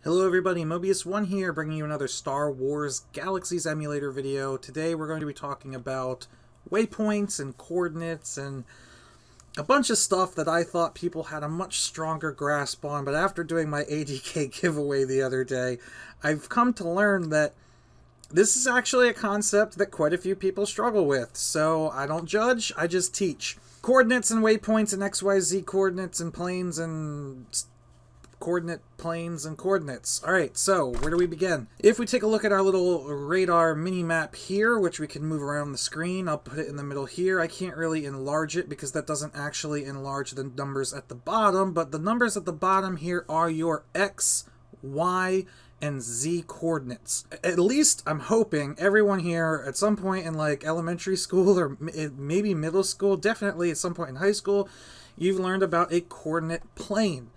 Hello everybody, Mobius1 here, bringing you another Star Wars Galaxies emulator video. Today we're going to be talking about waypoints and coordinates and a bunch of stuff that I thought people had a much stronger grasp on, but after doing my ADK giveaway the other day, I've come to learn that this is actually a concept that quite a few people struggle with. So I don't judge, I just teach. Coordinates and waypoints and XYZ coordinates and planes and coordinate planes and coordinates. Alright, so where do we begin? If we take a look at our little radar mini-map here, which we can move around the screen, I'll put it in the middle here. I can't really enlarge it because that doesn't actually enlarge the numbers at the bottom, but the numbers at the bottom here are your X, Y, and Z coordinates. At least I'm hoping everyone here at some point in like elementary school or maybe middle school, definitely at some point in high school, you've learned about a coordinate plane.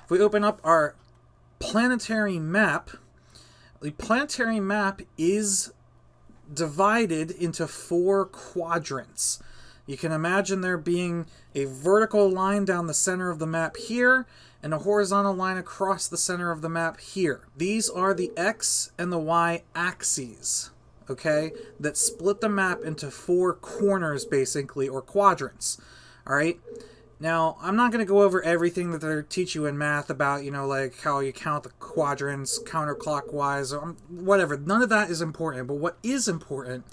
If we open up our planetary map, the planetary map is divided into 4 quadrants. You can imagine there being a vertical line down the center of the map here, and a horizontal line across the center of the map here. These are the X and the Y axes, okay, that split the map into 4 corners, basically, or quadrants, all right? Now, I'm not going to go over everything that they teach you in math about, you know, like how you count the quadrants counterclockwise, or whatever. None of that is important, but what is important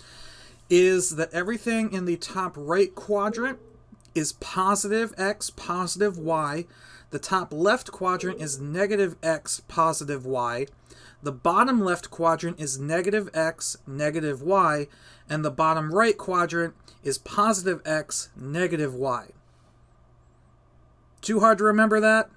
is that everything in the top right quadrant is positive X, positive Y. The top left quadrant is negative X, positive Y. The bottom left quadrant is negative X, negative Y. And the bottom right quadrant is positive X, negative Y. Too hard to remember that?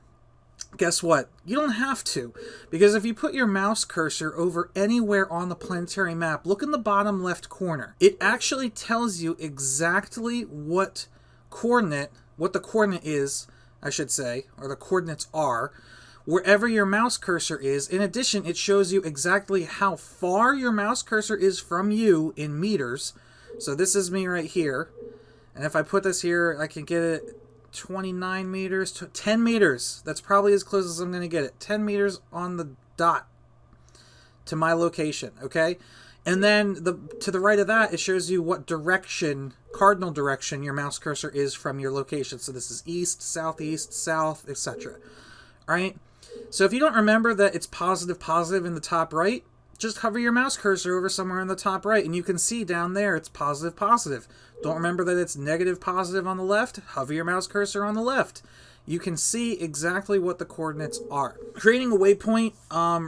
Guess what? You don't have to, because if you put your mouse cursor over anywhere on the planetary map, look in the bottom left corner. It actually tells you exactly what the coordinate is, I should say, or the coordinates are, wherever your mouse cursor is. In addition, it shows you exactly how far your mouse cursor is from you in meters. So this is me right here, and if I put this here, I can get it 29 meters to 10 meters. That's probably as close as I'm going to get it. 10 meters on the dot to my location, okay? And then to the right of that, it shows you what direction, cardinal direction, your mouse cursor is from your location. So this is east, southeast, south, etc. All right? So if you don't remember that it's positive in the top right, just hover your mouse cursor over somewhere in the top right, and you can see down there it's positive. Don't remember that it's negative positive on the left? Hover your mouse cursor on the left. You can see exactly what the coordinates are. Creating a waypoint,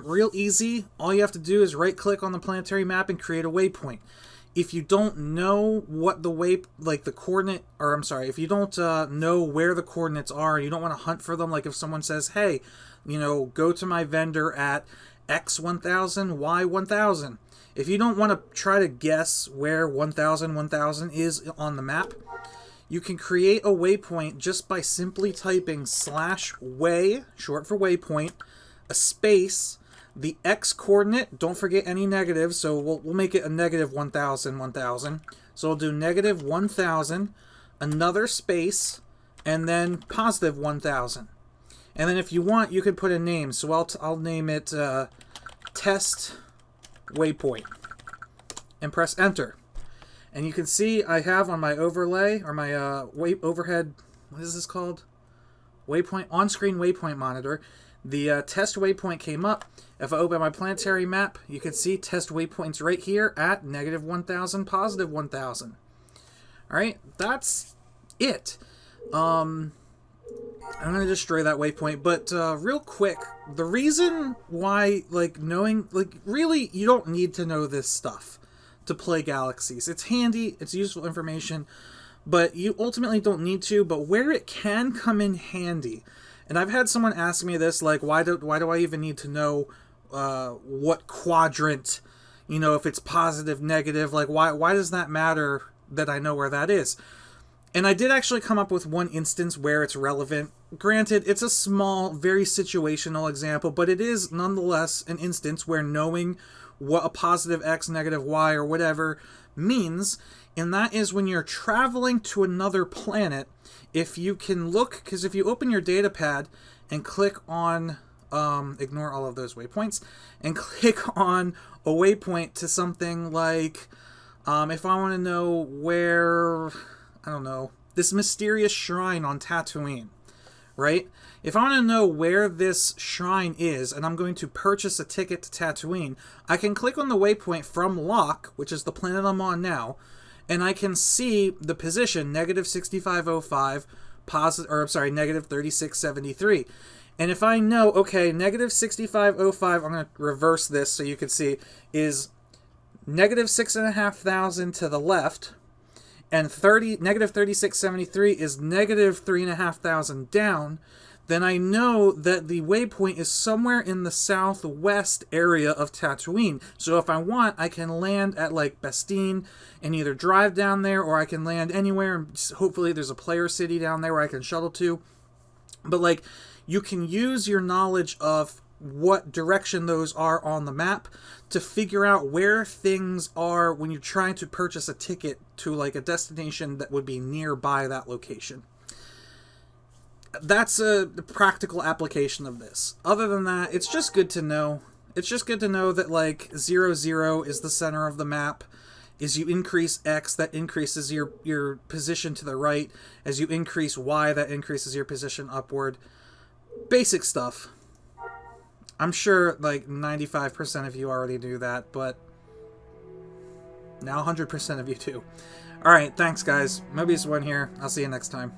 real easy. All you have to do is right-click on the planetary map and create a waypoint. If you don't know what if you don't know where the coordinates are, and you don't want to hunt for them, like if someone says, hey, you know, go to my vendor at X1000, Y1000. If you don't want to try to guess where 1000 is on the map, you can create a waypoint just by simply typing /way, short for waypoint, a space, the X coordinate, don't forget any negatives, so we'll make it a negative 1000. So we'll do negative 1000, another space, and then positive 1000. And then if you want, you could put a name. So I'll name it test waypoint and press enter. And you can see I have on my overlay, or my overhead, what is this called? Waypoint, on-screen waypoint monitor. The test waypoint came up. If I open my planetary map, you can see test waypoints right here at negative 1000, positive 1000. All right, that's it. I'm going to destroy that waypoint, but real quick, the reason why, really, you don't need to know this stuff to play Galaxies. It's handy, it's useful information, but you ultimately don't need to. But where it can come in handy, and I've had someone ask me this, like, why do I even need to know what quadrant, you know, if it's positive, negative, like, why does that matter that I know where that is? And I did actually come up with one instance where it's relevant. Granted, it's a small, very situational example, but it is nonetheless an instance where knowing what a positive X, negative Y, or whatever means, and that is when you're traveling to another planet, if you can look, because if you open your datapad and click on ignore all of those waypoints, and click on a waypoint to something like, if I want to know where, I don't know, this mysterious shrine on Tatooine, right? If I want to know where this shrine is, and I'm going to purchase a ticket to Tatooine, I can click on the waypoint from Locke, which is the planet I'm on now, and I can see the position, negative 6505, negative 3673. And if I know, okay, negative 6505, I'm going to reverse this so you can see, is negative 6,500 to the left, and negative 3673 is negative 3,500 down, then I know that the waypoint is somewhere in the southwest area of Tatooine. So if I want, I can land at like Bestine and either drive down there, or I can land anywhere, and hopefully there's a player city down there where I can shuttle to. But like, you can use your knowledge of what direction those are on the map to figure out where things are when you're trying to purchase a ticket to like a destination that would be nearby that location. That's a practical application of this. Other than that, it's just good to know. It's just good to know that like 0, 0 is the center of the map. As you increase X, that increases your position to the right. As you increase Y, that increases your position upward. Basic stuff. I'm sure like 95% of you already do that, but now 100% of you do. Alright, thanks guys. Mobius1 here. I'll see you next time.